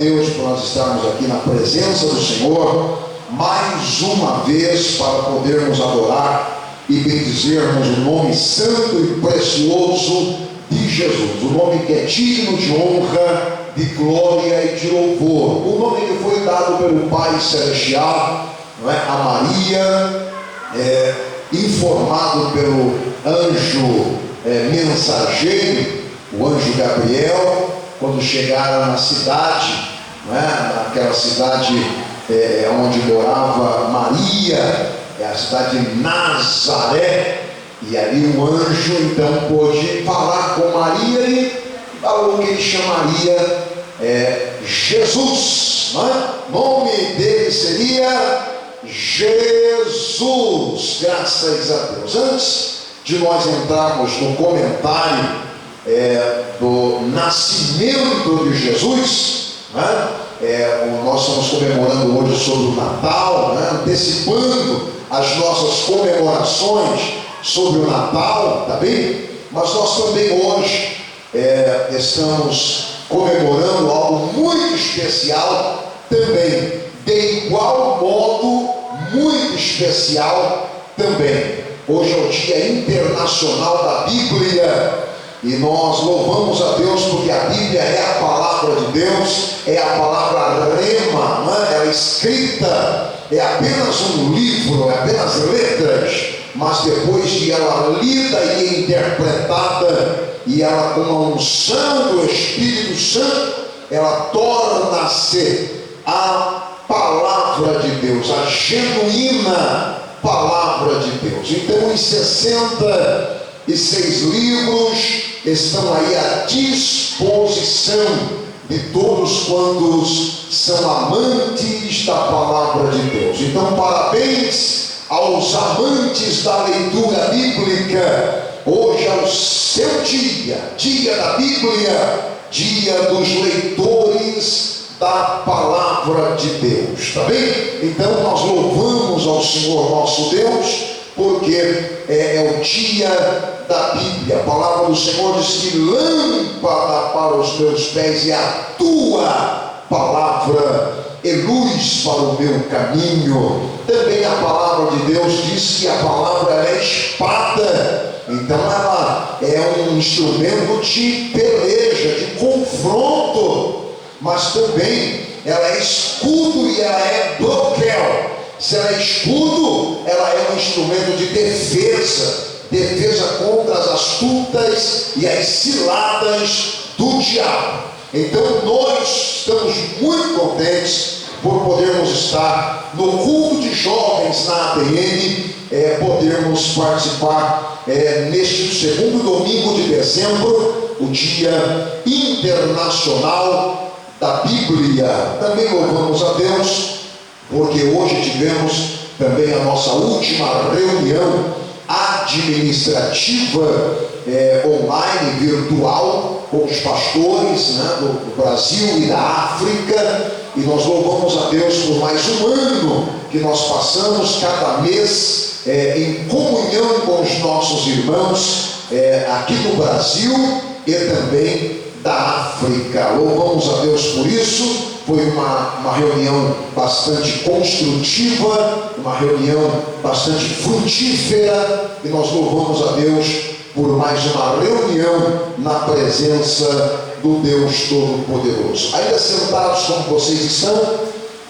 Deus, por nós estarmos aqui na presença do Senhor, mais uma vez, para podermos adorar e bendizermos o nome santo e precioso de Jesus, o nome que é digno de honra, de glória e de louvor, o nome que foi dado pelo Pai Celestial, não é? A Maria, informado pelo anjo mensageiro, o anjo Gabriel, quando chegaram na cidade, naquela cidade onde morava Maria, a cidade de Nazaré, e ali o anjo então pôde falar com Maria e falou que ele chamaria Jesus, o nome dele seria Jesus, graças a Deus. Antes de nós entrarmos no comentário do nascimento de Jesus, nós estamos comemorando hoje sobre o Natal, antecipando as nossas comemorações sobre o Natal, tá bem? Mas nós também hoje estamos comemorando algo muito especial também, de igual modo muito especial também. Hoje é o Dia Internacional da Bíblia. E nós louvamos a Deus porque a Bíblia é a palavra de Deus, é a palavra rema, ela é escrita, é apenas um livro, é apenas letras, mas depois de ela lida e interpretada, e ela com a unção do Espírito Santo, ela torna-se a palavra de Deus, a genuína palavra de Deus. Então os 66 livros estão aí à disposição de todos quantos são amantes da palavra de Deus. Então, parabéns aos amantes da leitura bíblica. Hoje é o seu dia da Bíblia, dia dos leitores da palavra de Deus, tá bem? Então nós louvamos ao Senhor nosso Deus, porque é o dia da Bíblia. A palavra do Senhor diz que lâmpada para os meus pés e a tua palavra é luz para o meu caminho. Também a palavra de Deus diz que a palavra é espada, então ela é um instrumento de peleja, de confronto, mas também ela é escudo e ela é broquel. Se ela é escudo, ela é um instrumento de defesa contra as astutas e as ciladas do diabo. Então nós estamos muito contentes por podermos estar no culto de jovens na ADN, podermos participar neste segundo domingo de dezembro, o Dia Internacional da Bíblia. Também louvamos a Deus porque hoje tivemos também a nossa última reunião administrativa online, virtual, com os pastores do Brasil e da África, e nós louvamos a Deus por mais um ano que nós passamos cada mês em comunhão com os nossos irmãos aqui do Brasil e também da África. Louvamos a Deus por isso. Foi uma reunião bastante construtiva, uma reunião bastante frutífera, e nós louvamos a Deus por mais uma reunião na presença do Deus Todo-Poderoso. Ainda sentados como vocês estão,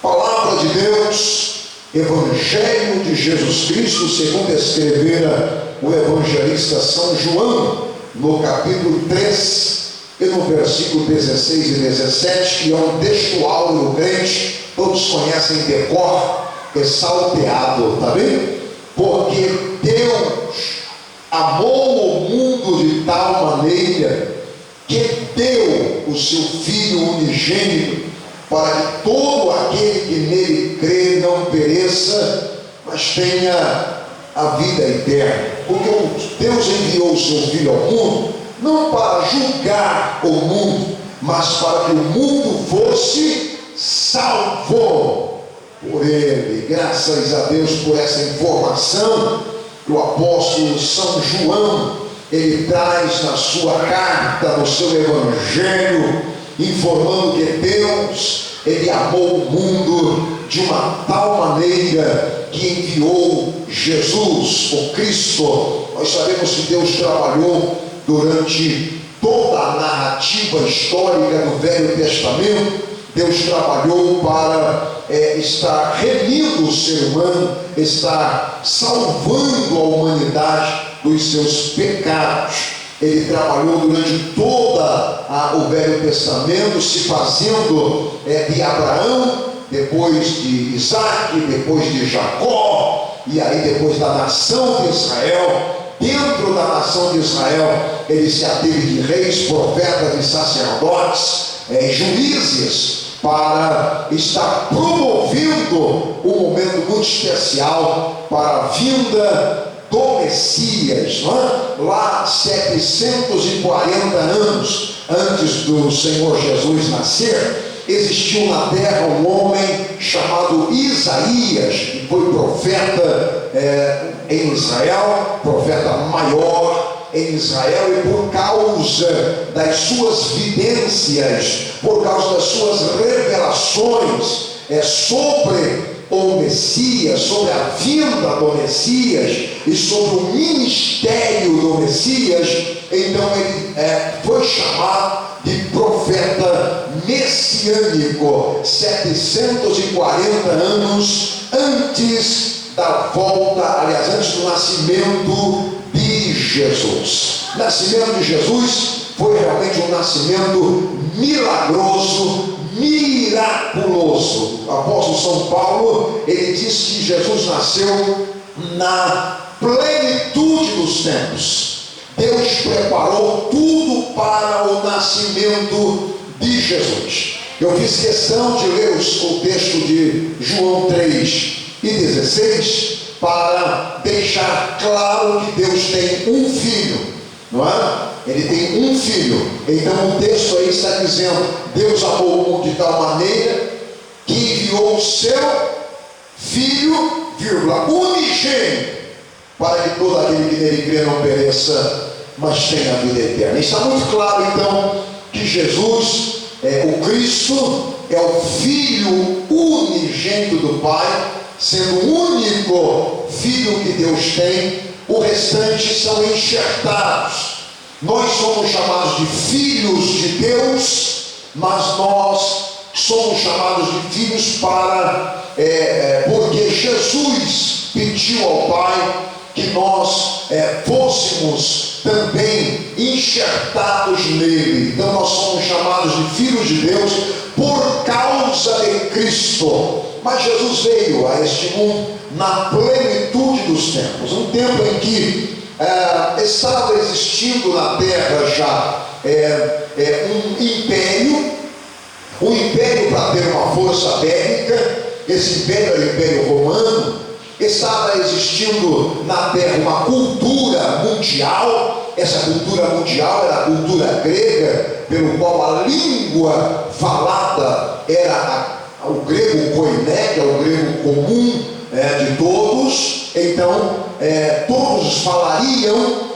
palavra de Deus, Evangelho de Jesus Cristo, segundo escrevera o evangelista São João, no capítulo 3, e no versículo 16 e 17, que é um texto áureo crente, todos conhecem de cor, salteado, tá bem? Porque Deus amou o mundo de tal maneira que deu o seu Filho unigênito, para que todo aquele que nele crê não pereça, mas tenha a vida eterna. Porque Deus enviou o seu Filho ao mundo não para julgar o mundo, mas para que o mundo fosse salvo por ele. Graças a Deus por essa informação que o apóstolo São João ele traz na sua carta, no seu evangelho, informando que Deus, Ele amou o mundo de uma tal maneira que enviou Jesus, o Cristo. Nós sabemos que Deus trabalhou durante toda a narrativa histórica do Velho Testamento. Deus trabalhou para estar remindo o ser humano, estar salvando a humanidade dos seus pecados. Ele trabalhou durante toda o Velho Testamento, se fazendo de Abraão, depois de Isaac, depois de Jacó, e aí depois da nação de Israel. Dentro da nação de Israel, ele se ateve de reis, profetas e sacerdotes, juízes, para estar promovendo um momento muito especial para a vinda do Messias, não é? Lá 740 anos antes do Senhor Jesus nascer, existiu na terra um homem chamado Isaías, que foi profeta em Israel, profeta maior em Israel, e por causa das suas vidências, por causa das suas revelações sobre o Messias, sobre a vinda do Messias e sobre o ministério do Messias, então ele foi chamado de profeta messiânico, 740 anos antes da volta, aliás, antes do nascimento de Jesus. O nascimento de Jesus foi realmente um nascimento milagroso, miraculoso. O apóstolo São Paulo, ele diz que Jesus nasceu na plenitude dos tempos. Deus preparou tudo para o nascimento de Jesus. Eu fiz questão de ler o texto de João 3:16 para deixar claro que Deus tem um filho, não é? Ele tem um filho. Então o texto aí está dizendo: Deus amou o mundo de tal maneira que enviou o seu filho, unigênito, para que todo aquele que nele crê não pereça, mas tenha a vida eterna. Está muito claro então que Jesus, o Cristo, é o Filho unigênito do Pai, sendo o único Filho que Deus tem. O restante são enxertados. Nós somos chamados de filhos de Deus, mas nós somos chamados de filhos porque Jesus pediu ao Pai que nós fôssemos também enxertados nele. Então nós somos chamados de filhos de Deus por causa de Cristo. Mas Jesus veio a este mundo na plenitude dos tempos, um tempo em que estava existindo na terra já um império para ter uma força bélica. Esse império era o Império Romano. Estava existindo na terra uma cultura mundial. Essa cultura mundial era a cultura grega, pelo qual a língua falada era o grego koiné, que é o grego comum de todos. Então todos falariam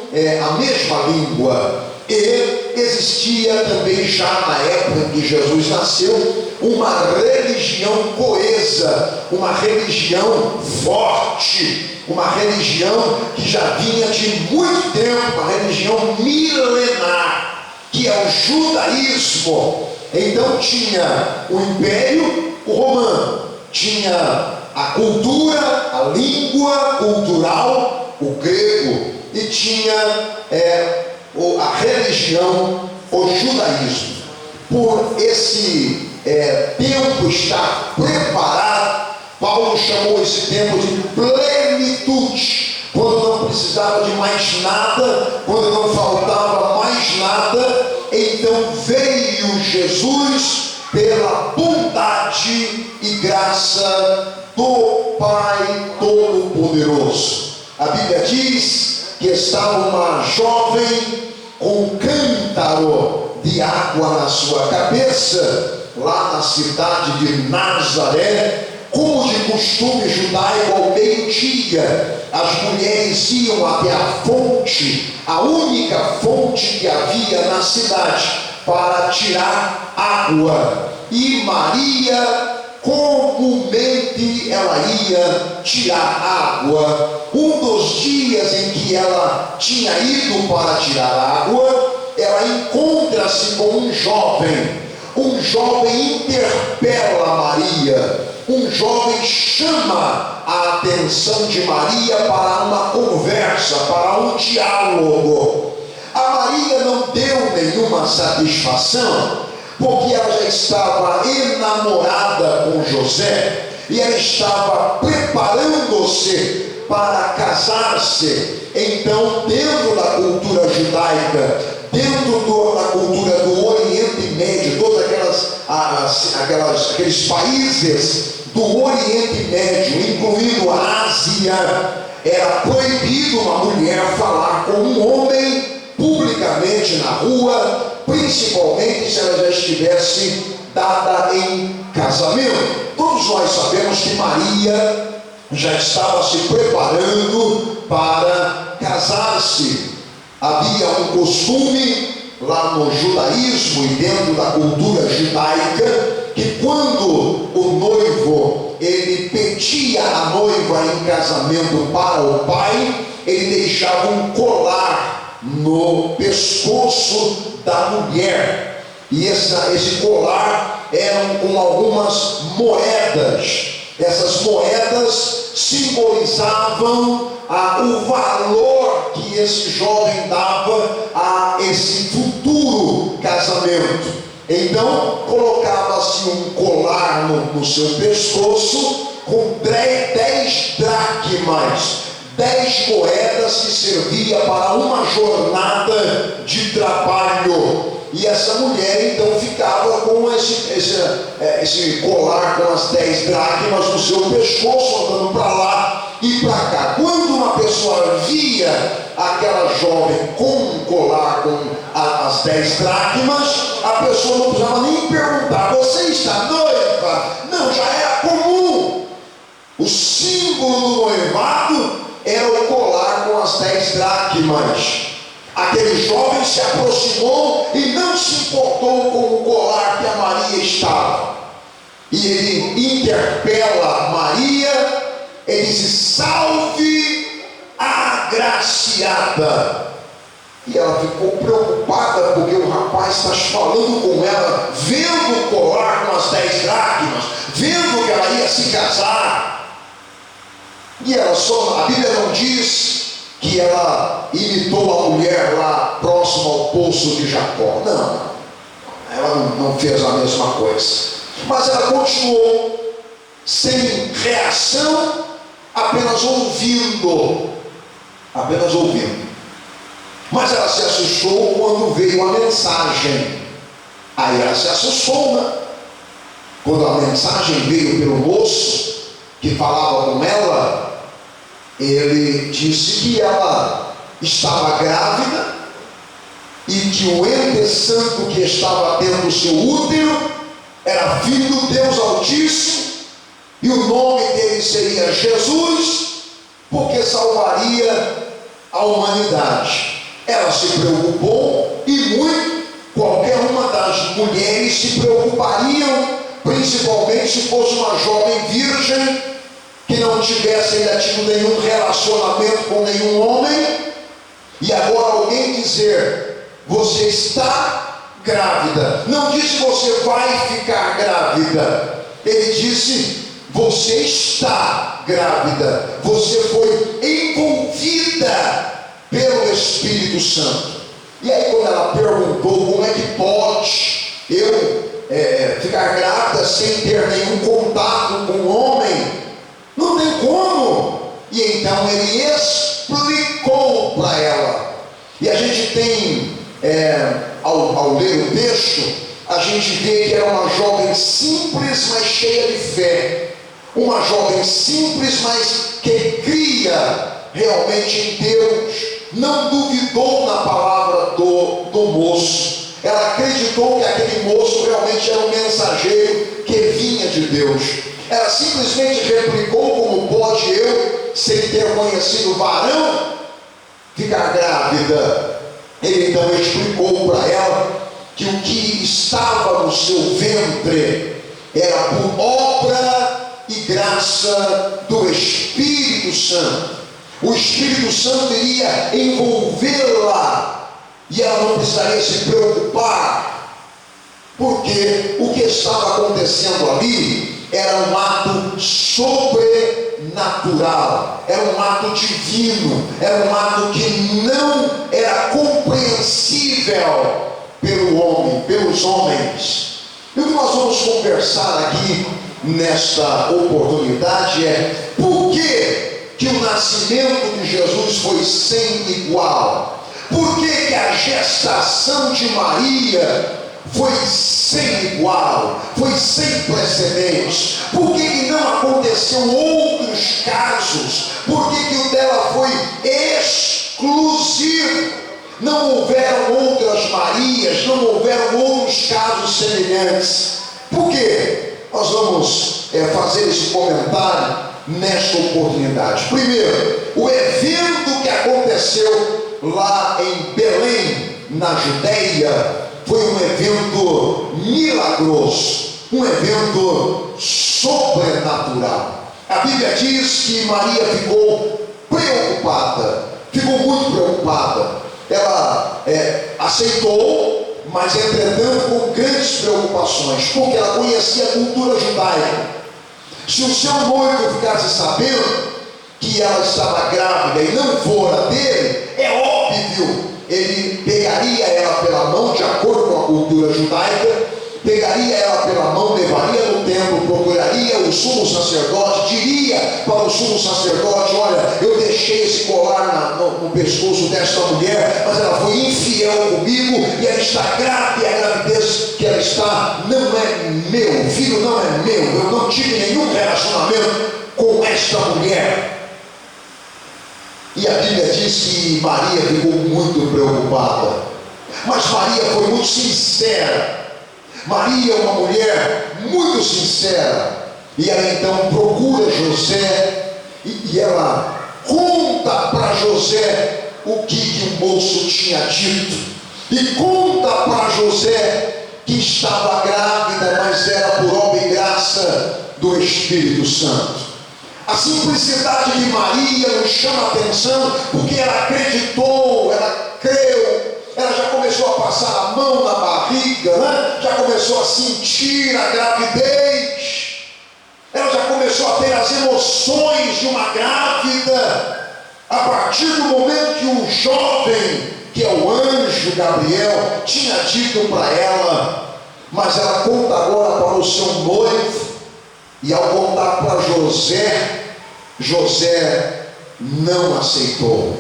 a mesma língua. E existia também, já na época em que Jesus nasceu, uma religião coesa, uma religião forte, uma religião que já vinha de muito tempo, uma religião milenar, que é o judaísmo. Então tinha o Império Romano, tinha a cultura, a língua cultural, o grego, e tinha a religião, o judaísmo. Por esse tempo estar preparado, Paulo chamou esse tempo de plenitude, quando não precisava de mais nada, quando não faltava mais nada. Então veio Jesus pela bondade e graça do Pai Todo-Poderoso. A Bíblia diz que estava uma jovem com um cântaro de água na sua cabeça, lá na cidade de Nazaré. Como de costume judaico, ao meio-dia, as mulheres iam até a fonte, a única fonte que havia na cidade, para tirar água. E Maria, comumente, ela ia tirar água. Um dos dias em que ela tinha ido para tirar água, ela encontra-se com um jovem. Um jovem interpela Maria. Um jovem chama a atenção de Maria para uma conversa, para um diálogo. A Maria não deu nenhuma satisfação, porque ela já estava enamorada com José e ela estava preparando-se para casar-se. Então, dentro da cultura judaica, dentro da cultura do Oriente Médio, todos aqueles países do Oriente Médio, incluindo a Ásia, era proibido uma mulher falar com um homem publicamente na rua, principalmente se ela já estivesse dada em casamento. Todos nós sabemos que Maria já estava se preparando para casar-se. Havia um costume lá no judaísmo e dentro da cultura judaica, que quando o noivo ele pedia a noiva em casamento para o pai, ele deixava um colar no pescoço da mulher, e esse colar eram com algumas moedas. Essas moedas simbolizavam o valor que esse jovem dava a esse futuro casamento. Então colocava-se um colar no seu pescoço com 10 dracmas, 10 moedas que servia para uma jornada de trabalho. E essa mulher então ficava com esse colar com as 10 dracmas no seu pescoço, andando para lá e para cá. Quando uma pessoa via aquela jovem com um colar com as 10 dracmas, a pessoa não precisava nem perguntar: você está noiva? Não, já era comum. O símbolo do noivado era o colar com as 10 dracmas. Aquele jovem se aproximou e não se importou com o colar que a Maria estava. E ele interpela Maria, ele diz: salve agraciada. E ela ficou preocupada, porque o rapaz está falando com ela, vendo o colar com as 10 dracmas, vendo que ela ia se casar. E ela a Bíblia não diz que ela imitou a mulher lá próximo ao poço de Jacó. Não, ela não fez a mesma coisa. Mas ela continuou sem reação, apenas ouvindo. Mas ela se assustou quando veio a mensagem. Aí ela se assustou, né? Quando a mensagem veio pelo moço que falava com ela, ele disse que ela estava grávida e que o ente santo que estava dentro do seu útero era filho do Deus Altíssimo, e o nome dele seria Jesus, porque salvaria a humanidade. Ela se preocupou, e muito. Qualquer uma das mulheres se preocupariam, principalmente se fosse uma jovem virgem que não tivesse ainda tido nenhum relacionamento com nenhum homem, e agora alguém dizer: você está grávida. Não disse você vai ficar grávida, ele disse: você está grávida, você foi envolvida pelo Espírito Santo. E aí, quando ela perguntou: como é que pode eu ficar grávida sem ter nenhum contato com o homem? Não tem como. E então ele explicou para ela. E a gente tem, ao ler o texto, a gente vê que era uma jovem simples, mas cheia de fé. Uma jovem simples, mas que cria realmente em Deus. Não duvidou na palavra do moço. Ela acreditou que aquele moço realmente era um mensageiro que vinha de Deus. Ela simplesmente replicou: como pode eu, sem ter conhecido varão, ficar grávida? Ele então explicou para ela que o que estava no seu ventre era por obra e graça do Espírito Santo. O Espírito Santo iria envolvê-la e ela não precisaria se preocupar, porque o que estava acontecendo ali era um ato sobrenatural, era um ato divino, era um ato que não era compreensível pelo homem, pelos homens. E o que nós vamos conversar aqui nesta oportunidade é por que o nascimento de Jesus foi sem igual? Por que a gestação de Maria foi sem igual, foi sem precedentes? Por que não aconteceu outros casos? Por que o dela foi exclusivo? Não houveram outras Marias, não houveram outros casos semelhantes. Por quê? Nós vamos fazer esse comentário nesta oportunidade. Primeiro, o evento que aconteceu lá em Belém, na Judeia, foi um evento milagroso, um evento sobrenatural. A Bíblia diz que Maria ficou preocupada, ficou muito preocupada. Ela aceitou, mas entretanto com grandes preocupações, porque ela conhecia a cultura judaica. Se o seu noivo ficasse sabendo que ela estava grávida e não fora dele, é óbvio, ele pegaria ela pela mão, de acordo com a cultura judaica, pegaria ela pela mão, levaria no templo, procuraria o sumo sacerdote, diria para o sumo sacerdote: olha, eu deixei esse colar no pescoço desta mulher, mas ela foi infiel comigo e ela está grávida, e a gravidez que ela está não é meu, o filho não é meu, eu não tive nenhum relacionamento com esta mulher. E a Bíblia diz que Maria ficou muito preocupada, mas Maria foi muito sincera. Maria é uma mulher muito sincera, e ela então procura José, e ela conta para José o que o moço tinha dito, e conta para José que estava grávida, mas era por obra e graça do Espírito Santo. A simplicidade de Maria nos chama a atenção, porque ela acreditou, ela creu, ela já começou a passar a mão na barriga, né? Já começou a sentir a gravidez, ela já começou a ter as emoções de uma grávida, a partir do momento que o jovem, que é o anjo Gabriel, tinha dito para ela. Mas ela conta agora para o seu noivo, e ao contar para José, José não aceitou.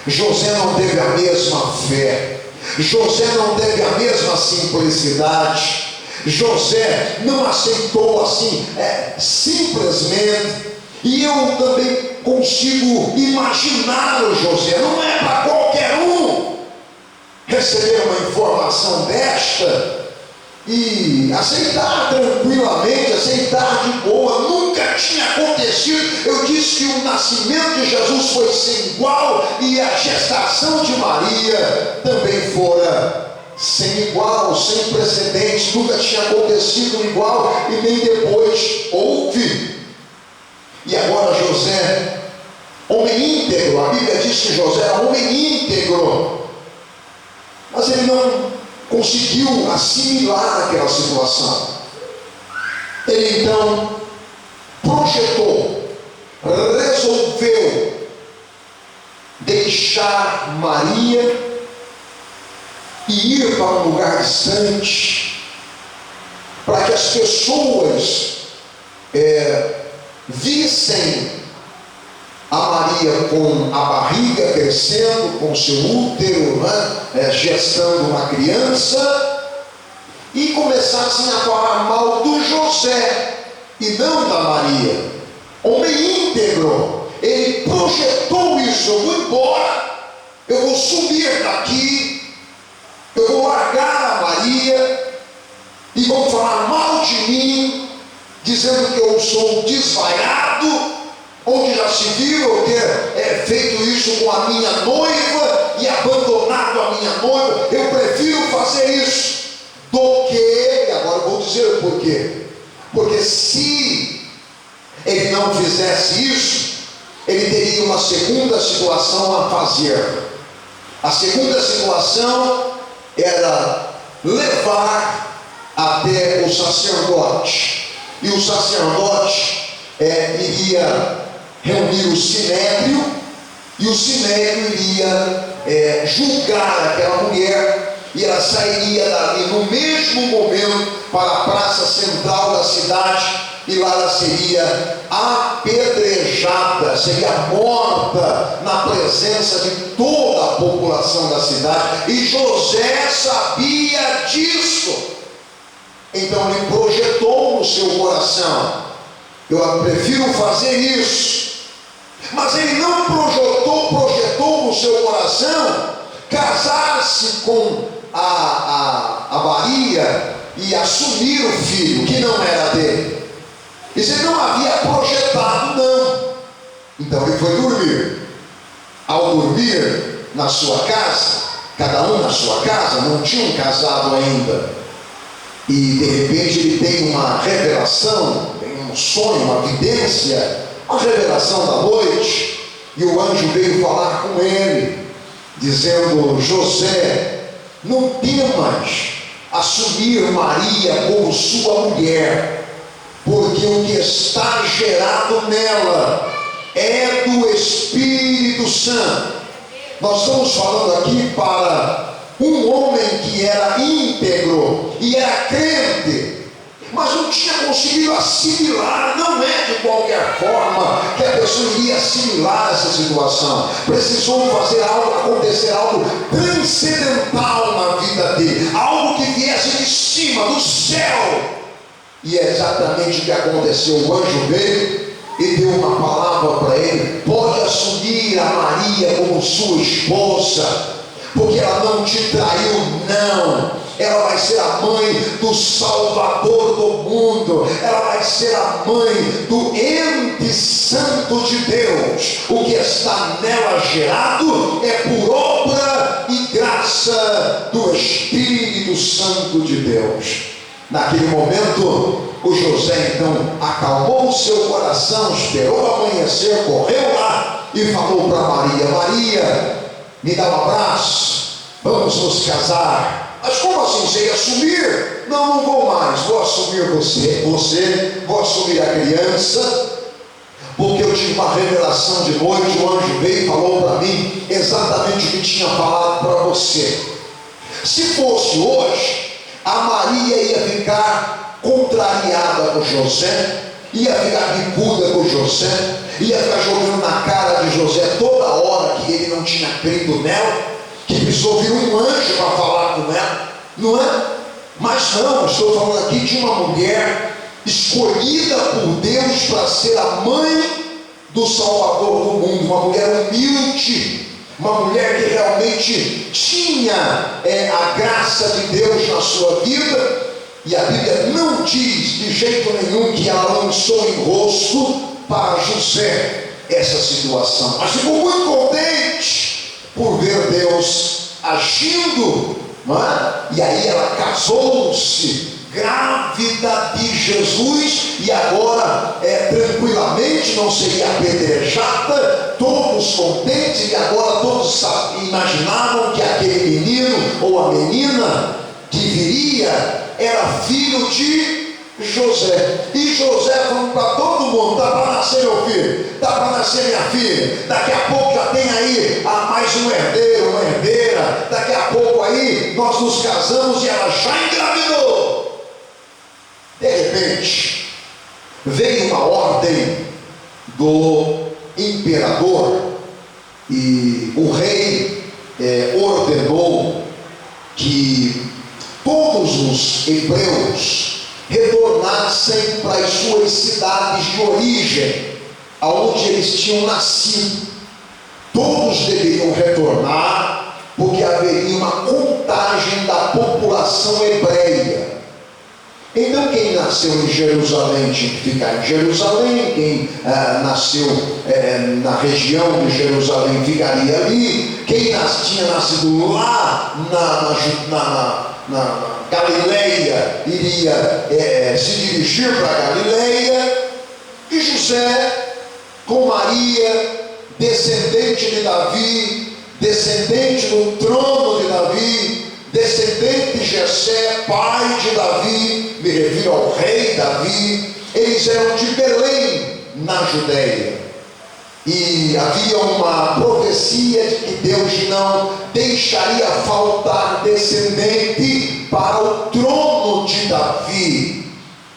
José não teve a mesma fé, José não teve a mesma simplicidade, José não aceitou assim, simplesmente. E eu também consigo imaginar o José. Não é para qualquer um receber uma informação desta e aceitar tranquilamente, aceitar de boa. Nunca tinha acontecido. Eu disse que o nascimento de Jesus foi sem igual, e a gestação de Maria também fora sem igual, sem precedentes. Nunca tinha acontecido igual, e nem depois houve. E agora José, homem íntegro, a Bíblia diz que José era homem íntegro, mas ele não conseguiu assimilar aquela situação. Ele então projetou, resolveu deixar Maria e ir para um lugar distante, para que as pessoas vissem a Maria com a barriga crescendo, com seu útero, né, gestando uma criança, e começassem a falar mal do José e não da Maria. Homem íntegro, ele projetou isso: eu vou embora, eu vou sumir daqui, eu vou largar a Maria, e vão falar mal de mim, dizendo que eu sou um desvairado. Onde já se viu eu ter feito isso com a minha noiva e abandonado a minha noiva? Eu prefiro fazer isso. do que, agora eu vou dizer o porquê, porque se ele não fizesse isso, ele teria uma segunda situação a fazer. A segunda situação era levar até o sacerdote, e o sacerdote iria reunir o sinédrio, e o sinédrio iria julgar aquela mulher, e ela sairia dali no mesmo momento para a praça central da cidade, e lá ela seria apedrejada, seria morta na presença de toda a população da cidade, e José sabia disso. Então ele projetou no seu coração: eu prefiro fazer isso. Mas ele não projetou no seu coração casar-se com a Maria e assumir o filho que não era dele. Isso ele não havia projetado, não. Então ele foi dormir. Ao dormir na sua casa, cada um na sua casa, não tinham casado ainda, e de repente ele tem uma revelação, tem um sonho, uma vidência, uma revelação da noite, e o anjo veio falar com ele, dizendo: José, não temas assumir Maria como sua mulher, porque o que está gerado nela é do Espírito Santo. Nós estamos falando aqui para um homem que era íntegro e era crente, mas não tinha conseguido assimilar. Não é de qualquer forma que a pessoa iria assimilar essa situação. Precisou fazer algo, acontecer algo transcendental na vida dele, algo que viesse de cima, do céu. E é exatamente o que aconteceu. O anjo veio e deu uma palavra para ele: pode assumir a Maria como sua esposa, porque ela não te traiu, não. Ela vai ser a mãe do Salvador do mundo. Ela vai ser a mãe do ente santo de Deus. O que está nela gerado é por obra e graça do Espírito Santo de Deus. Naquele momento, o José então acalmou o seu coração, esperou amanhecer, correu lá e falou para Maria: Maria, me dá um abraço, vamos nos casar. Mas como assim? Você ia assumir? Não vou mais, vou assumir vou assumir a criança, porque eu tive uma revelação de noite. O anjo veio e falou para mim exatamente o que tinha falado para você. Se fosse hoje, a Maria ia ficar contrariada com José, ia ficar bicuda com José, ia ficar jogando na cara de José toda hora que ele não tinha crido nela, que precisou vir um anjo para falar com ela, não é? Mas não, estou falando aqui de uma mulher escolhida por Deus para ser a mãe do Salvador do mundo, uma mulher humilde, uma mulher que realmente tinha a graça de Deus na sua vida. E a Bíblia não diz de jeito nenhum que ela lançou em rosto para José essa situação, mas ficou muito contente por ver Deus agindo, não é? E aí ela casou-se, grávida de Jesus, e agora tranquilamente não seria apedrejada, todos contentes. E agora todos imaginavam que aquele menino ou a menina que viria era filho de José. E José falou para todo mundo: está para nascer meu filho, está para nascer minha filha, daqui a pouco já tem aí mais um herdeiro, uma herdeira, daqui a pouco aí nós nos casamos. E ela já engravidou. De repente veio uma ordem do imperador, e o rei ordenou que todos os hebreus retornassem para as suas cidades de origem, aonde eles tinham nascido. Todos deveriam retornar, porque haveria uma contagem da população hebreia. Então quem nasceu em Jerusalém tinha que ficar em Jerusalém, quem nasceu na região de Jerusalém ficaria ali, quem tinha nascido lá na Galileia, iria se dirigir para Galileia, e José, com Maria, descendente de Davi, descendente do trono de Davi, descendente de Jessé, pai de Davi, me refiro ao rei Davi, eles eram de Belém, na Judéia. E havia uma profecia de que Deus não deixaria faltar descendente para o trono de Davi.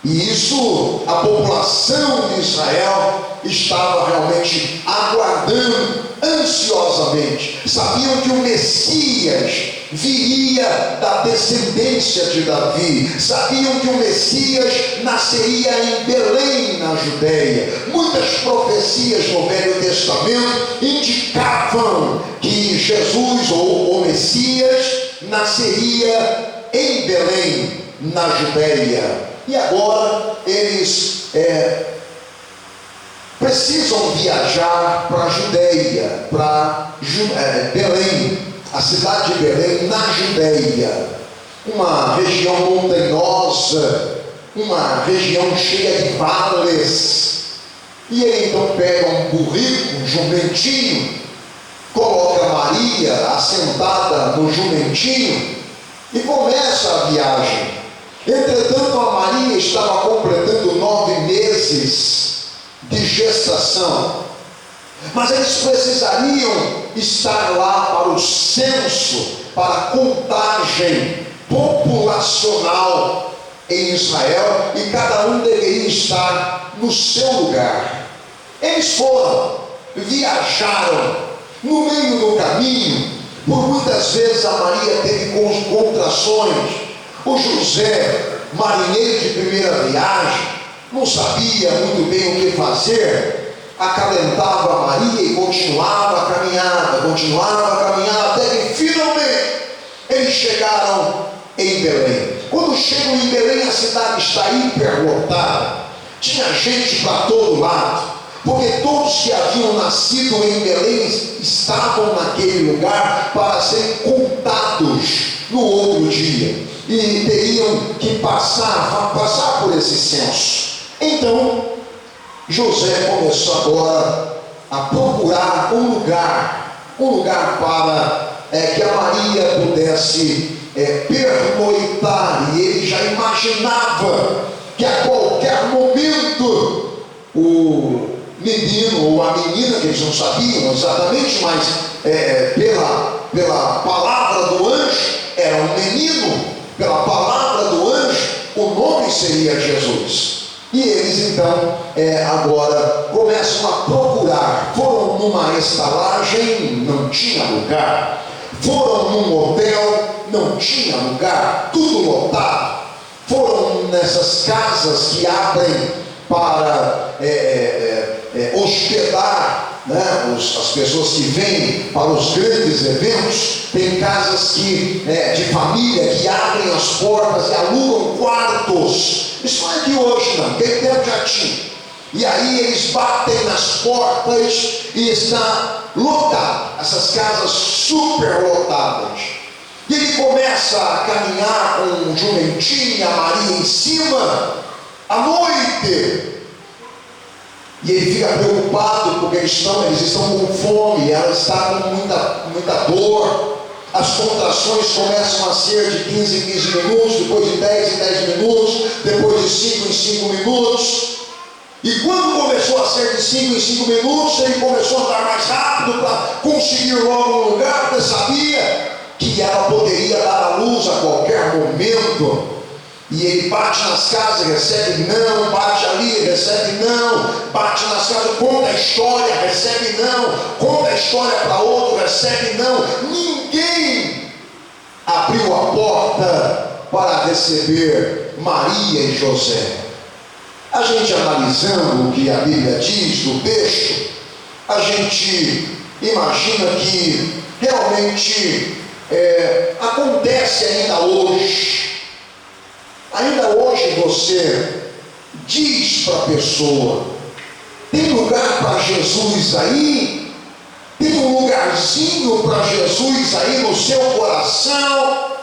E isso, a população de Israel estava realmente aguardando ansiosamente. Sabiam que o Messias viria da descendência de Davi. Sabiam que o Messias nasceria em Belém, na Judéia. Muitas profecias no Velho Testamento indicavam que Jesus, ou o Messias, nasceria em Belém, na Judéia. E agora eles precisam viajar para a Judéia, para Belém, a cidade de Belém, na Judéia, uma região montanhosa, uma região cheia de vales. E ele então pega um burrico, um jumentinho, coloca Maria assentada no jumentinho e começa a viagem. Entretanto, a Maria estava completando 9 meses de gestação, mas eles precisariam estar lá para o censo, para a contagem populacional em Israel, e cada um deveria estar no seu lugar. Eles foram, viajaram, no meio do caminho, por muitas vezes a Maria teve contrações. O José, marinheiro de primeira viagem, não sabia muito bem o que fazer, acalentava a Maria e continuava a caminhada, até que finalmente eles chegaram em Belém. Quando chegam em Belém, a cidade está hiperlotada, tinha gente para todo lado, porque todos que haviam nascido em Belém estavam naquele lugar para serem contados no outro dia, e teriam que passar por esse censo. Então José começou agora a procurar um lugar para que a Maria pudesse pernoitar, e ele já imaginava que a qualquer momento o menino ou a menina, que eles não sabiam exatamente, mas pela palavra do anjo, era um menino. Pela palavra do anjo, o nome seria Jesus. E eles então agora começam a procurar. Foram numa estalagem, não tinha lugar. Foram num hotel, não tinha lugar, tudo lotado. Foram nessas casas que abrem para hospedar, né, as pessoas que vêm para os grandes eventos. Tem casas de família que abrem as portas e alugam quartos. Isso não é de hoje, não, aquele tempo já tinha. E aí eles batem nas portas e está lotado, essas casas super lotadas. E ele começa a caminhar com um jumentinho, a Maria em cima, à noite. E ele fica preocupado porque eles estão com fome, ela está com muita dor. As contrações começam a ser de 15 em 15 minutos, depois de 10 em 10 minutos, depois de 5 em 5 minutos. E quando começou a ser de 5 em 5 minutos, ele começou a andar mais rápido para conseguir logo um lugar, porque sabia que ela poderia dar à luz a qualquer momento. E ele bate nas casas, recebe não, bate ali, recebe não, bate nas casas, conta a história, recebe não, conta a história para outro, recebe não. Ninguém abriu a porta para receber Maria e José. A gente analisando o que a Bíblia diz do texto, a gente imagina que realmente acontece ainda hoje. Ainda hoje você diz para a pessoa: tem lugar para Jesus aí? Tem um lugarzinho para Jesus aí no seu coração?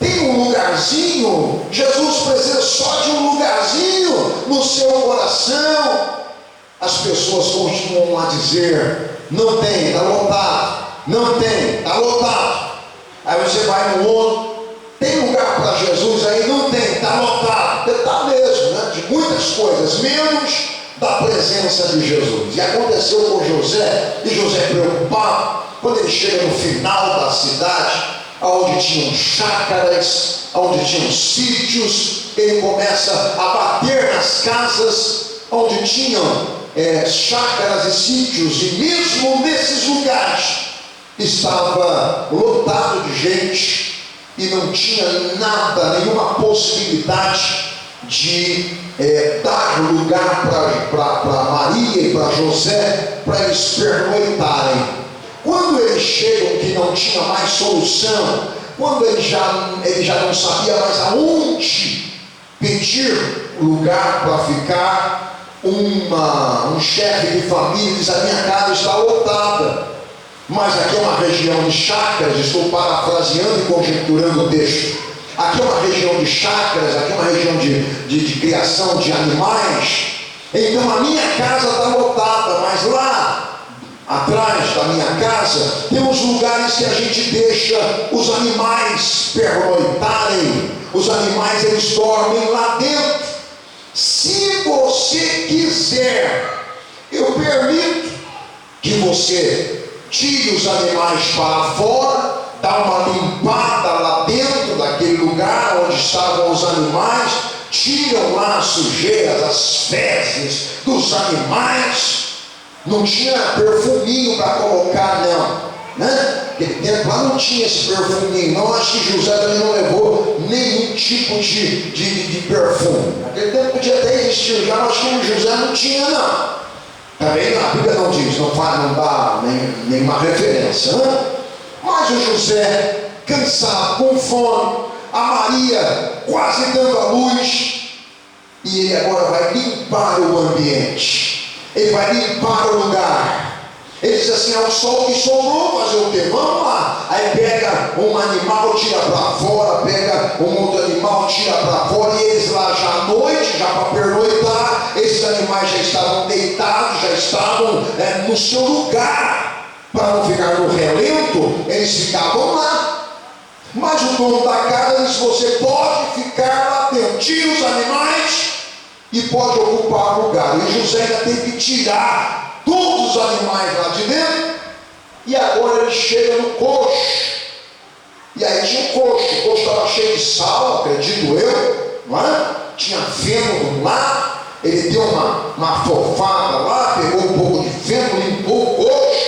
tem um lugarzinho, Jesus precisa só de um lugarzinho no seu coração. As pessoas continuam a dizer: não tem, está lotado. Não tem, está lotado. Aí você vai no outro: tem lugar para Jesus aí? Não tem, está lotado. Está mesmo, né? De muitas coisas, menos da presença de Jesus. E aconteceu com José, e José preocupado, quando ele chega no final da cidade, onde tinham chácaras, onde tinham sítios, ele começa a bater nas casas onde tinham chácaras e sítios, e mesmo nesses lugares estava lotado de gente, e não tinha nada, nenhuma possibilidade de dar lugar para Maria e para José, para eles pernoitarem. Quando eles chegam que não tinha mais solução, quando ele já não sabia mais aonde pedir lugar para ficar, um chefe de família diz: a minha casa está lotada. Mas aqui é uma região de chácaras, estou parafraseando e conjecturando o texto. Aqui é uma região de chácaras, aqui é uma região de criação de animais. Então a minha casa está lotada, mas lá atrás da minha casa tem uns lugares que a gente deixa os animais pernoitarem. Os animais, eles dormem lá dentro. Se você quiser, eu permito que você tire os animais para fora, dá uma limpada lá dentro daquele lugar onde estavam os animais, tiram lá as sujeiras, as fezes dos animais. Não tinha perfuminho para colocar, não, né? Aquele tempo lá não tinha esse perfuminho, não. Acho que José também não levou nenhum tipo de perfume. Naquele tempo podia até existir já, mas como José não tinha, não. Também a Bíblia não diz, não dá nenhuma referência, né? Mas o José, cansado, com fome, a Maria quase dando a luz, e ele agora vai limpar o ambiente, ele vai limpar o lugar. Ele diz assim: é o sol que sobrou, fazer o quê? Vamos lá. Aí pega um animal, tira para fora, pega um outro animal, tira para fora, e eles lá já à noite, já para pernoitar, esses animais já estavam deitados, já estavam no seu lugar, para não ficar no relento, eles ficavam lá. Mas o dono da casa disse: você pode ficar lá dentro, tira os animais e pode ocupar o lugar. E José ainda tem que tirar todos os animais lá de dentro, e agora ele chega no coxo, e aí tinha o coxo estava cheio de sal, acredito eu, não é? Tinha feno do lado, ele deu uma fofada lá, pegou um pouco de feno, limpou o coxo,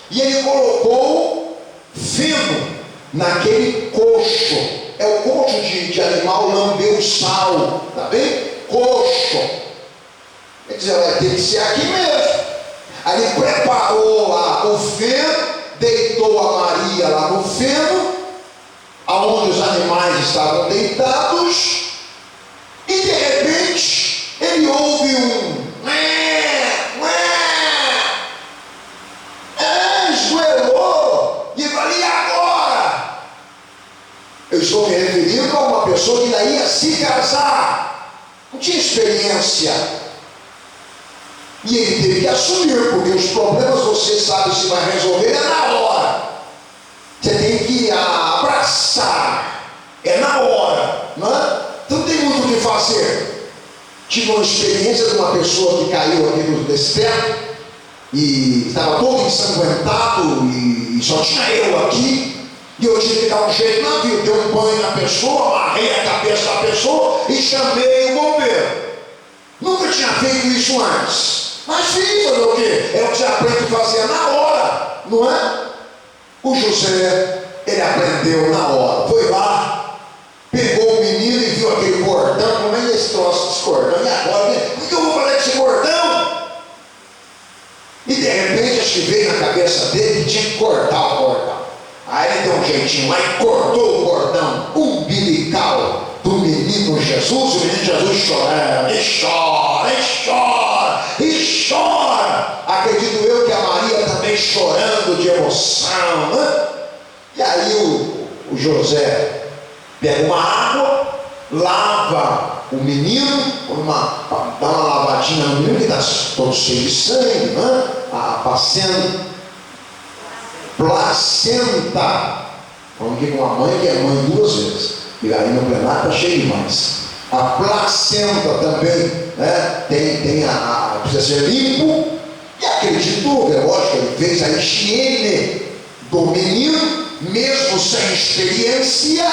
e ele colocou feno naquele coxo. É o coxo de animal lambeu o sal, tá bem? Coxo. Quer dizer, vai ter que ser aqui mesmo. Aí ele preparou lá o feno, deitou a Maria lá no feno, aonde os animais estavam deitados, e de repente ele ouve esgoelou, e ele fala: e agora? Eu estou me referindo a uma pessoa que ainda ia se casar, não tinha experiência. E ele teve que assumir, porque os problemas você sabe se vai resolver é na hora. Você tem que abraçar, é na hora, não é? Então não tem muito o que fazer. Tive uma experiência de uma pessoa que caiu aqui desse teto, e estava todo ensanguentado, e só tinha eu aqui, e eu tive que dar um jeito na vida. Dei um banho na pessoa, amarrei a cabeça da pessoa e chamei o bombeiro. Nunca tinha feito isso antes. Mas fiz, fazer o quê? É o que você aprende a fazer na hora, não é? O José, ele aprendeu na hora. Foi lá, pegou o menino e viu aquele cordão. Como é esse troço desse cordão? E agora, o que eu vou fazer com esse cordão? E de repente, acho que veio na cabeça dele que tinha que cortar o cordão. Aí ele deu um jeitinho lá e cortou o cordão umbilical do menino Jesus. O menino Jesus chorando, e chora, e chora, e chora. Acredito eu que a Maria também chorando de emoção, né? E aí o José Pega uma água, lava o menino, dá uma lavadinha no menino que está todo cheio de sangue, né? A placenta. Vamos aqui com uma mãe que é mãe 2 vezes, e aí no plenário está cheio demais. A placenta também, né? Precisa ser limpo. E acredito, é lógico, ele fez a higiene do menino, mesmo sem experiência,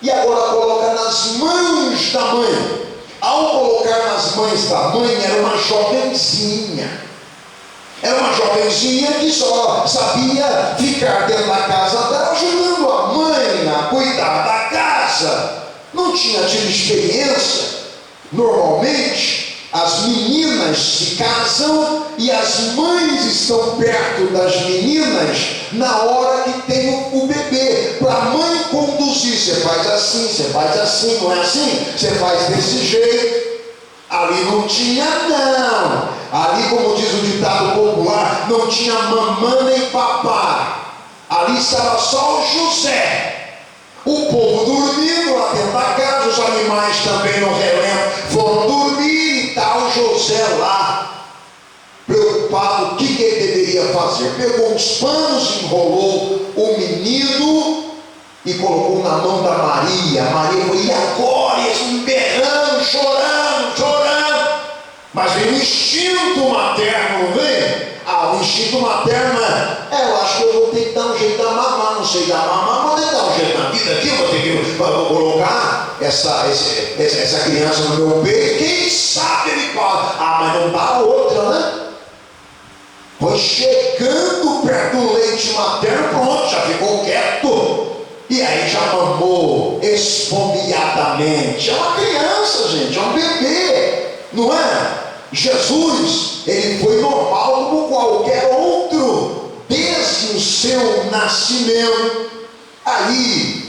e agora coloca nas mãos da mãe. Ao colocar nas mãos da mãe, era uma jovenzinha. Era uma jovenzinha que só sabia ficar dentro da casa dela, ajudando a mãe a cuidar da casa. Não tinha tido experiência. Normalmente, as meninas se casam e as mães estão perto das meninas na hora que tem o bebê, para a mãe conduzir. Você faz assim, não é assim? Você faz desse jeito. Ali não tinha, não. Ali, como diz o ditado popular, não tinha mamã nem papá. Ali estava só o José. O povo dormindo lá dentro da casa, os animais também no relento foram dormir, e está o José lá, preocupado, o que ele deveria fazer. Pegou uns panos, enrolou o menino e colocou na mão da Maria. A Maria foi, e agora? E eles berrando, chorando. Mas vem o instinto materno, não vem? O instinto materno eu acho que eu vou ter que dar um jeito da mamar, não sei dar mamar, vou ter que dar um jeito na vida aqui, vou ter que colocar essa criança no meu peito, quem sabe ele pode. Mas não dá outra, né? Foi chegando perto do leite materno, pronto, já ficou quieto. E aí já mamou esfomeadamente. É uma criança, gente, é um bebê, não é? Jesus, ele foi normal como qualquer outro, desde o seu nascimento. Aí,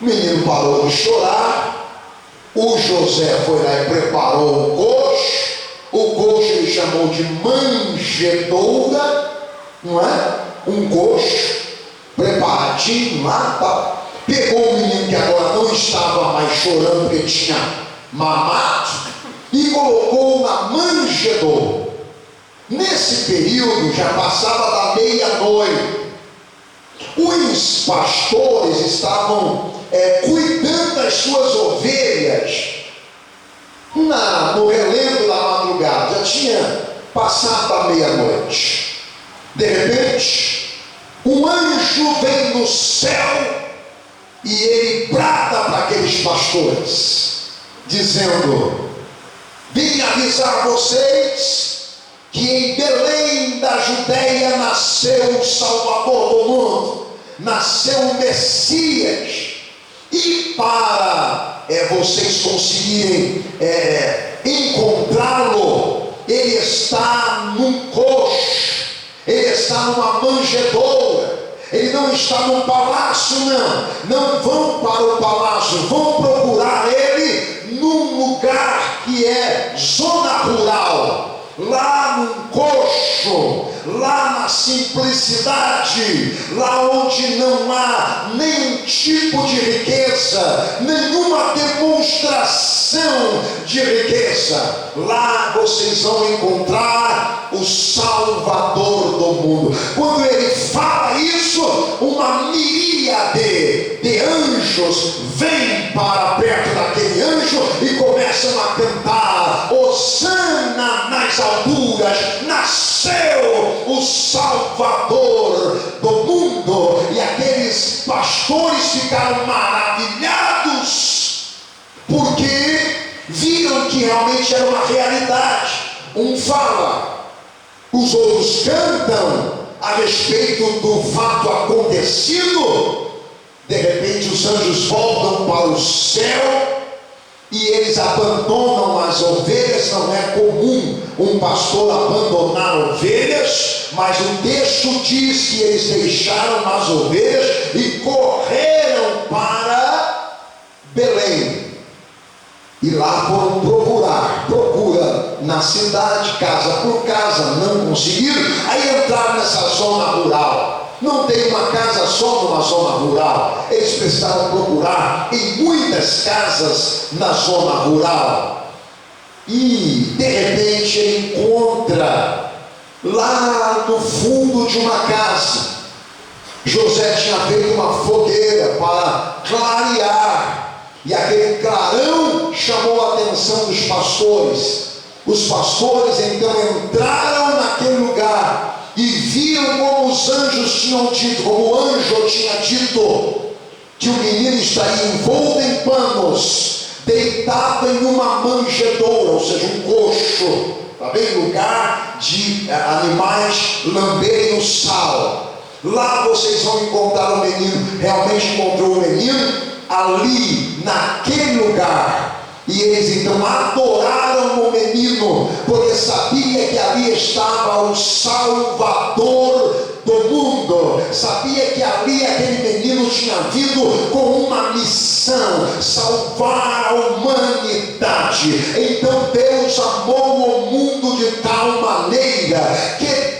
o menino parou de chorar, o José foi lá e preparou um coxo. O coxo ele chamou de manjedoura, não é? Um coxo preparadinho lá, tá? Pegou o menino que agora não estava mais chorando porque tinha mamado e colocou na manjedoura. Nesse período já passava da meia-noite. Os pastores estavam cuidando das suas ovelhas no relento da madrugada. Já tinha passado a meia-noite. De repente, um anjo vem do céu e ele brada para aqueles pastores, dizendo: vim avisar vocês que em Belém da Judéia nasceu o Salvador do mundo, nasceu o Messias. E para vocês conseguirem encontrá-lo, ele está num coxo, ele está numa manjedoura. Ele não está num palácio, não vão para o palácio, vão procurar ele num lugar que é zona rural, lá num coxo, lá na simplicidade, lá onde não há nenhum tipo de riqueza, nenhuma demonstração de riqueza. Lá vocês vão encontrar o Salvador do mundo. Quando ele fala isso, uma miríade de anjos vem para perto daquele anjo e começam a cantar: Hosana nas alturas, nasceu o Salvador do mundo. E aqueles pastores ficaram maravilhados, porque viram que realmente era uma realidade. Um fala, os outros cantam a respeito do fato acontecido. De repente os anjos voltam para o céu e eles abandonam as ovelhas. Não é comum um pastor abandonar ovelhas, mas o texto diz que eles deixaram as ovelhas e correram para Belém. E lá foram procura na cidade, casa por casa, não conseguiram. Aí entraram nessa zona rural. não tem uma casa só numa zona rural. Eles precisaram procurar em muitas casas na zona rural. E de repente ele encontra lá no fundo de uma casa. José tinha feito uma fogueira para clarear, e aquele clarão chamou a atenção dos pastores. Os pastores então entraram naquele lugar e viram como os anjos tinham dito, como o anjo tinha dito, que o menino estaria envolto em panos, deitado em uma manjedoura, ou seja, um coxo, tá bem? Lugar de animais lamberem o sal. Lá vocês vão encontrar o menino. Realmente encontrou o menino ali, naquele lugar. E eles então adoraram o menino, porque sabia que ali estava o Salvador do mundo. Sabia que ali aquele menino tinha vindo com uma missão: salvar a humanidade. Então Deus amou o mundo de tal maneira que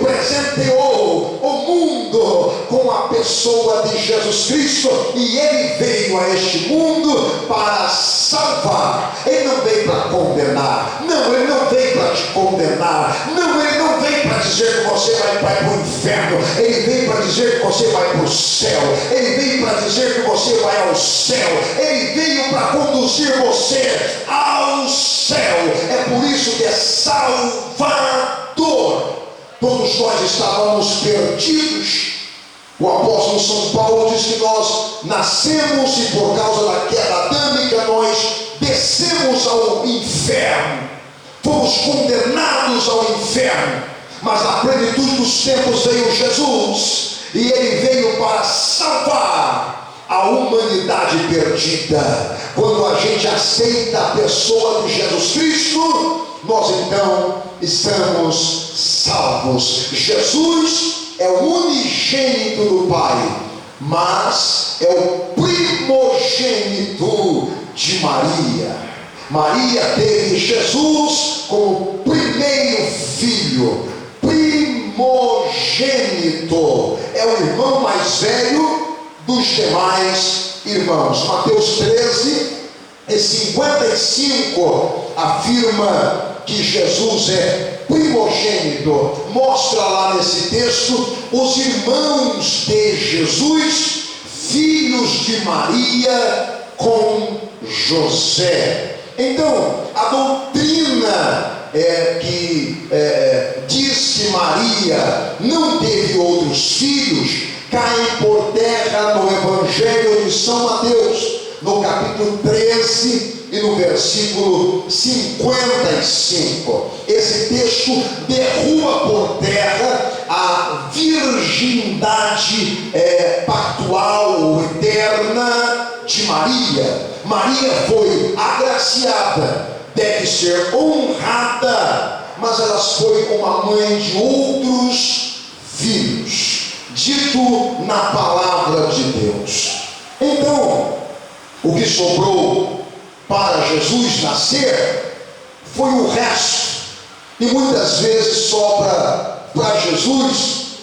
presenteou o mundo com a pessoa de Jesus Cristo, e ele veio a este mundo para salvar. Ele não veio para condenar. Não, ele não veio para te condenar. Não, ele não veio para dizer que você vai para o inferno. Ele veio para dizer que você vai para o céu. Ele veio para dizer que você vai ao céu. Ele veio para conduzir você ao céu. É por isso que é Salvador. Todos nós estávamos perdidos. O apóstolo São Paulo diz que nós nascemos e por causa da queda adâmica nós descemos ao inferno, fomos condenados ao inferno. Mas na plenitude dos tempos veio Jesus, e ele veio para salvar a humanidade perdida. Quando a gente aceita a pessoa de Jesus Cristo, nós então estamos salvos. Jesus é o unigênito do Pai, mas é o primogênito de Maria. Maria teve Jesus como primeiro filho, primogênito. É o irmão mais velho dos demais irmãos. Mateus 13:55 afirma que Jesus é primogênito. Mostra lá nesse texto os irmãos de Jesus, filhos de Maria com José. Então, a doutrina que diz que Maria não teve outros filhos cai por terra no Evangelho de São Mateus, no capítulo 13 e no versículo 55. Esse texto derruba por terra a virgindade pactual ou eterna de Maria. Maria foi agraciada, deve ser honrada, mas ela foi uma mãe de outros filhos, dito na palavra de Deus. Então, o que sobrou para Jesus nascer foi o resto. E muitas vezes sobra para Jesus,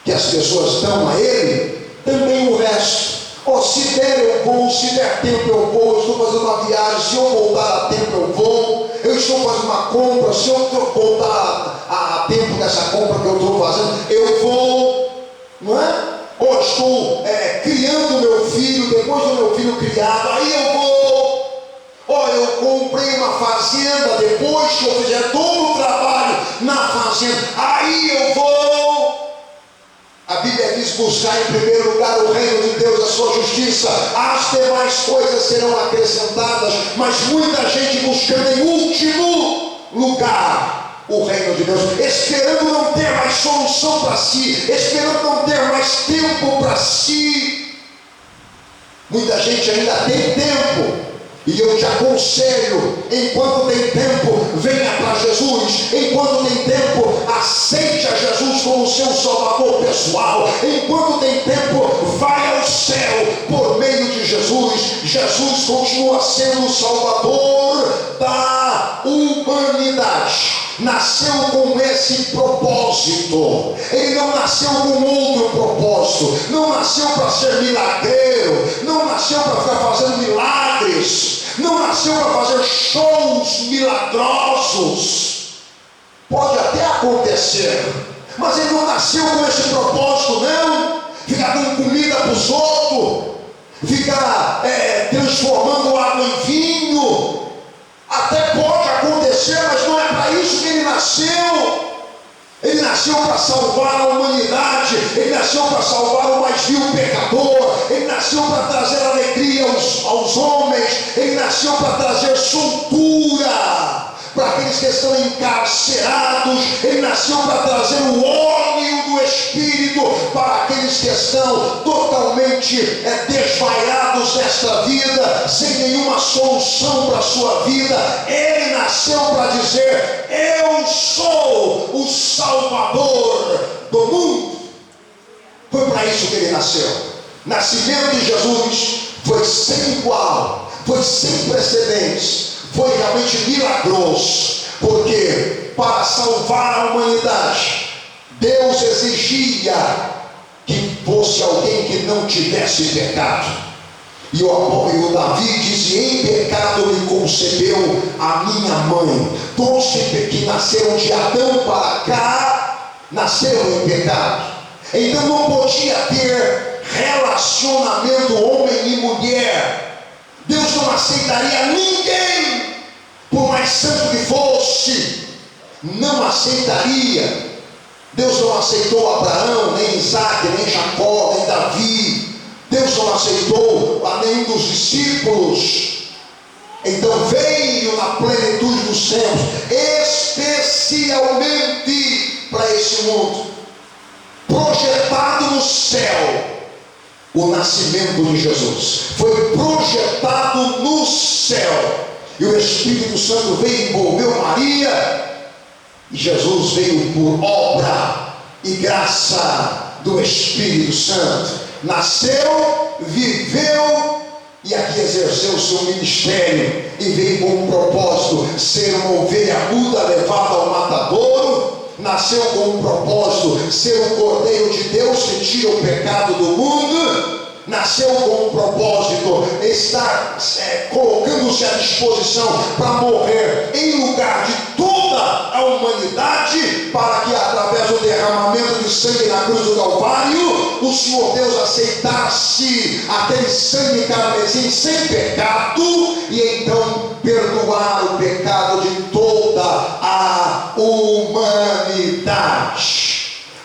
que as pessoas dão a ele, também o resto. Se der eu vou, se der tempo eu vou, eu estou fazendo uma viagem, se eu voltar a tempo eu vou, eu estou fazendo uma compra, se eu voltar a tempo dessa compra que eu estou fazendo, eu vou, não é? Ou estou criando meu filho, depois do meu filho criado, aí eu vou. Ou eu comprei uma fazenda, depois que eu fizer todo o trabalho na fazenda, aí eu vou. A Bíblia diz: buscar em primeiro lugar o reino de Deus, a sua justiça, as demais coisas serão acrescentadas. Mas muita gente buscando em último lugar o reino de Deus, esperando não ter mais solução para si, esperando não ter mais tempo para si. Muita gente ainda tem tempo, e eu te aconselho: enquanto tem tempo, venha para Jesus. Enquanto tem tempo, aceite a Jesus como seu salvador pessoal. Enquanto tem tempo, vai ao céu por meio de Jesus. Jesus continua sendo o salvador da humanidade. nasceu com esse propósito. Ele não nasceu com outro propósito, não nasceu para ser milagreiro, não nasceu para ficar fazendo milagres, não nasceu para fazer shows milagrosos. Pode até acontecer, mas ele não nasceu com esse propósito, não. Ficar dando comida para os outros, ficar transformando água em vinho. Até pode acontecer, mas não é para isso que ele nasceu. Ele nasceu para salvar a humanidade, ele nasceu para salvar o mais vil pecador, ele nasceu para trazer alegria aos homens, ele nasceu para trazer soltura para aqueles que estão encarcerados, ele nasceu para trazer o óleo do Espírito para aqueles que estão totalmente desvaiados desta vida, sem nenhuma solução para a sua vida. Ele nasceu para dizer: eu sou o Salvador do mundo. Foi para isso que ele nasceu. O nascimento de Jesus foi sem igual, foi sem precedentes, foi realmente milagroso, porque para salvar a humanidade, Deus exigia que fosse alguém que não tivesse pecado. E o Davi disse: em pecado me concebeu a minha mãe. Todos que nasceram de Adão para cá, nasceram em pecado. Então não podia ter relacionamento homem e mulher. Deus não aceitaria ninguém, por mais santo que fosse, não aceitaria. Deus não aceitou Abraão, nem Isaac, nem Jacó, nem Davi. Deus não aceitou a nenhum dos discípulos. Então veio na plenitude dos tempos, especialmente para esse mundo, projetado no céu. O nascimento de Jesus foi projetado no céu, e o Espírito Santo veio, envolveu Maria, e Jesus veio por obra e graça do Espírito Santo. Nasceu, viveu e aqui exerceu o seu ministério, e veio com um propósito: ser uma ovelha muda levada ao matadouro. Nasceu com um propósito: ser o Cordeiro de Deus que tira o pecado do mundo. Nasceu com um propósito: estar colocando-se à disposição para morrer em lugar de toda a humanidade, para que através do derramamento de sangue na cruz do Calvário, o Senhor Deus aceitasse aquele sangue carmesim sem pecado, e então perdoar o pecado de toda a humanidade.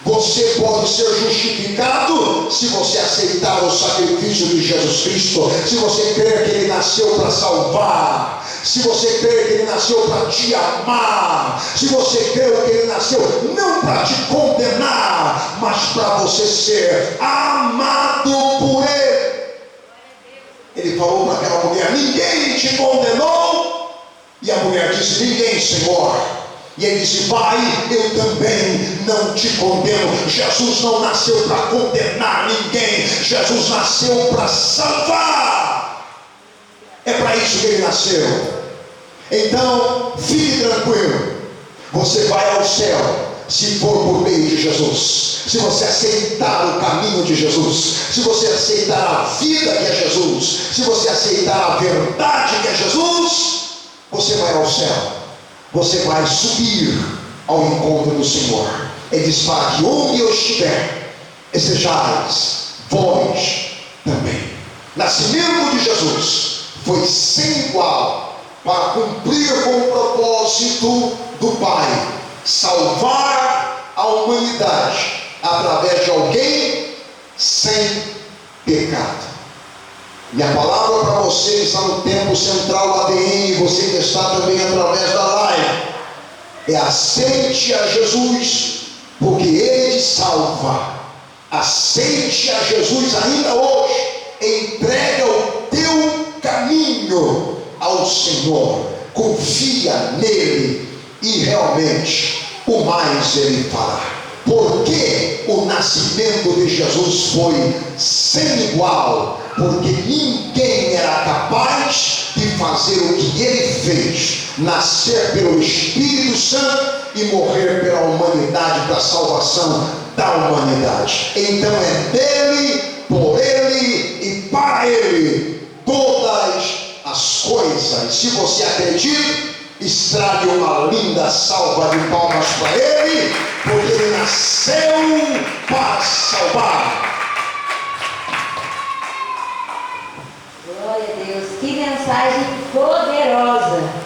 Você pode ser justificado se você aceitar o sacrifício de Jesus Cristo, se você crer que Ele nasceu para salvar, se você crer que Ele nasceu para te amar, se você crer que Ele nasceu não para te condenar, mas para você ser amado por Ele. Ele falou para aquela mulher: ninguém te condenou? E a mulher disse: ninguém, Senhor. E ele disse: vai, eu também não te condeno. Jesus não nasceu para condenar ninguém, Jesus nasceu para salvar. É para isso que ele nasceu. Então fique tranquilo, você vai ao céu se for por meio de Jesus, se você aceitar o caminho de Jesus, se você aceitar a vida que é Jesus, se você aceitar a verdade que é Jesus, você vai ao céu. Você vai subir ao encontro do Senhor. Ele diz: para que onde eu estiver, estejais vós também. Nascimento de Jesus foi sem igual, para cumprir com o propósito do Pai: salvar a humanidade através de alguém sem pecado. E a palavra para você está no tempo central ADN, você que está também através da live, é: aceite a Jesus, porque Ele te salva. Aceite a Jesus ainda hoje, entrega o teu caminho ao Senhor, confia nele, e realmente o mais Ele fará. Porque o nascimento de Jesus foi sem igual, porque ninguém era capaz de fazer o que ele fez, nascer pelo Espírito Santo e morrer pela humanidade, para a salvação da humanidade. Então é dele, por ele e para ele todas as coisas. Se você acredita, estrague uma linda salva de palmas para ele, porque ele nasceu para salvar. Glória a Deus, que mensagem poderosa.